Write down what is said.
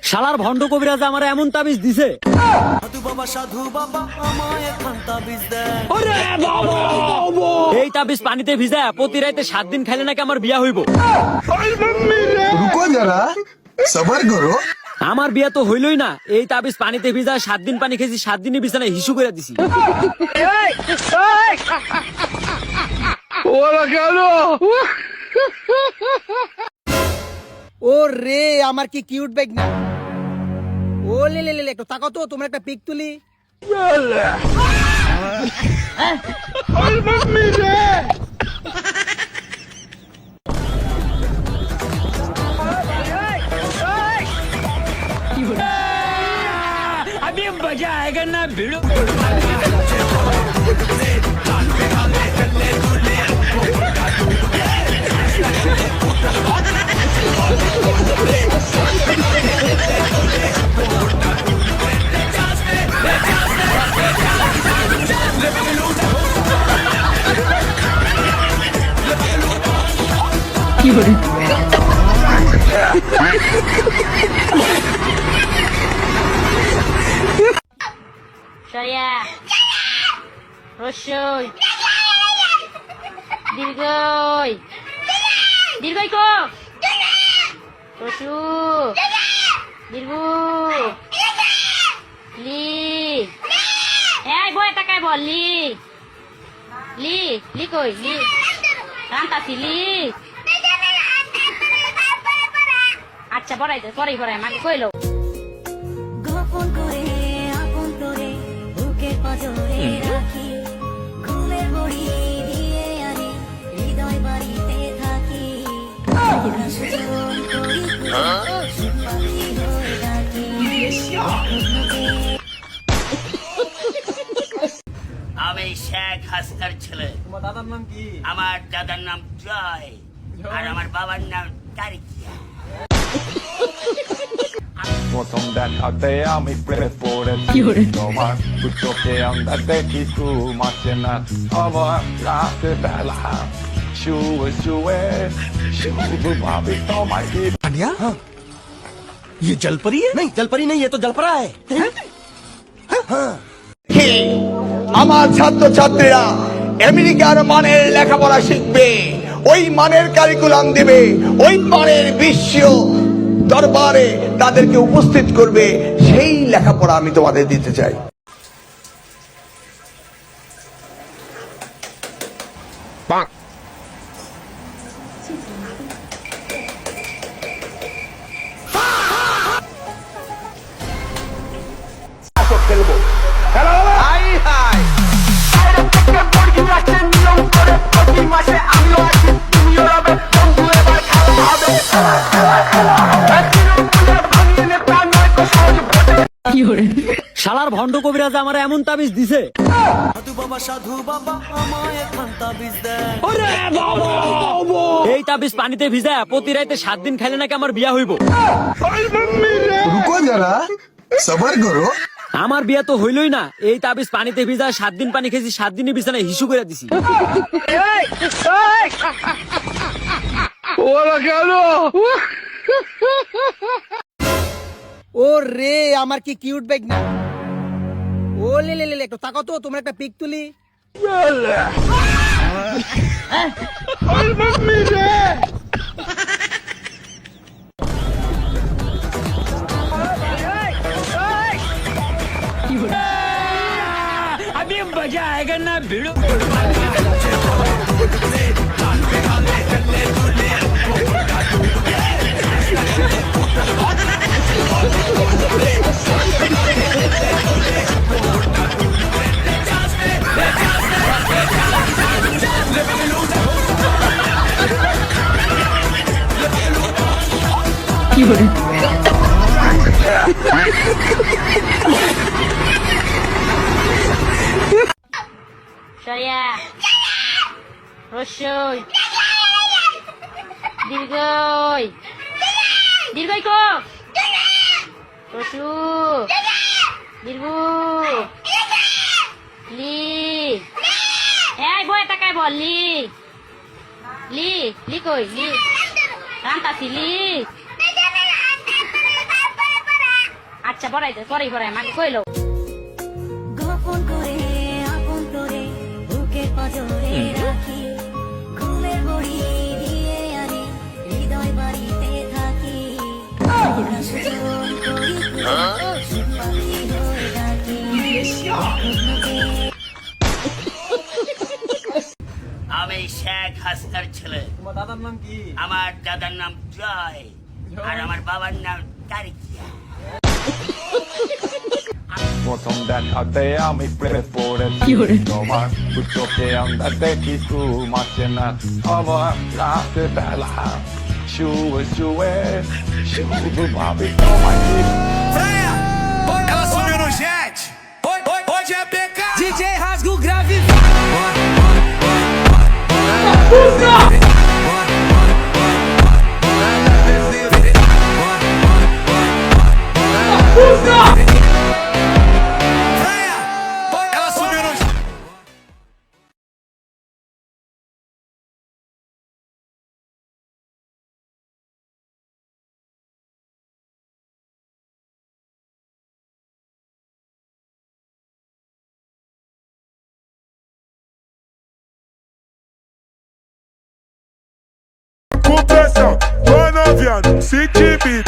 শালার ভণ্ড কবিরাজ আমার এমন তাবিজ দিছে, এই তাবিজ পানিতে ভিজা প্রতি রাইতে 7 দিন খাইলে নাকি আমার বিয়া হইব। रुको जरा सबर करो। আমার বিয়া তো হইলই না, এই তাবিজ পানিতে ভিজা 7 দিন পানি খেয়েছি, 7 দিনই বিছানায় হিসু করে দিছি। ও রে আমার কি কিউট ব্যাগ না। ও লে লে লে একটু তাকাও তো, তোমার একটা পিক তুলি। अभी मजा आएगा ना भिड़ो। সরিয়া রসই দীর্ঘই দীর্ঘই কো রসু দীর্ঘ লি এই বই তাকাই বল লি লি লি কই লি রান্তাছি লি আচ্ছা পড়াইতে পড়াই মাকে কইলো গোপন করে আপন করে বুকে পাজরে রাখি ঘুমের বড়ি দিয়ে আনি হৃদয় বাড়িতে থাকি সুজন করি সুপারি হয়ে ডাকি আমি শেখ হাসিনার ছেলে। তোমার দাদার নাম কি? আমার দাদার নাম জয় আর আমার বাবার নাম তারিকিয়া। প্রথম দেখাতে আমি প্রেমে পড়েছি তোমার চোখে আন্দাজে কিছু মাসে না আমার রাতে বেলা শুয়ে শুয়ে শুধু ভাবি তোমায় কি तानिया ये जलपरी है? नहीं जलपरी नहीं, ये तो जलपरा है। আমার ছাত্রছাত্রীরা আমেরিকার মানের লেখাপড়া শিখবে, ওই মানের কারিকুলাম দিবে, ওই মানের বিশ্ব দরবারে তাদেরকে উপস্থিত করবে, সেই লেখাপড়া আমি তোমাদের দিতে চাই। খেলবো শালার ভণ্ড কবিরাজ আমার এমন তাবিজ দিছে, এই তাবিজ পানিতে ভিজা প্রতি রাইতে 7 দিন খাইলে নাকি আমার বিয়া হইব। रुको जरा सबर करो। আমার বিয়া তো হইলই না, এই তাবিজ পানিতে ভিজা 7 দিন পানি খেয়েছি, 7 দিনই বিছানায় হিসু করে দিছি। ও রে আমার কি কিউট ব্যাগ না। ও লে লে লে একটু তাকাও তো, তোমার একটা পিক তুলি। अभी मजा आएगा ना भिड़ो। সরিয়া রসই দীর্ঘই দীর্ঘই কো রসু দীর্ঘ লি এই বই তাকাই বল লি লি লি কই লি রান্তাছি লি আচ্ছা পড়াইতে পরেই পড়াই আমাকে কইলো গোপন করে আপন করে বুকের পাজরে রাখি ঘুমের বড়ি দিয়ে আনি হৃদয় বাড়িতে থাকি সুজন করি পাখি হয়ে ডাকি আমি শেখ হাসিনার ছেলে। তোমার দাদার নাম কি? আমার দাদার নাম জয় আর আমার বাবার নাম তারিকিয়া। প্রথম দেখাতে আমি প্রেমে পড়েছি তোমার দু চোখে আন্দাজে কিছু মাসে না আবার রাতে বেলা শুয়ে শুয়ে শুধু ভাবি তোমায় Ela subiu no jet. Hoje é PK. DJ rasga o grave. Ela subiu no jet. Com pressão, tô noviando, se te beat.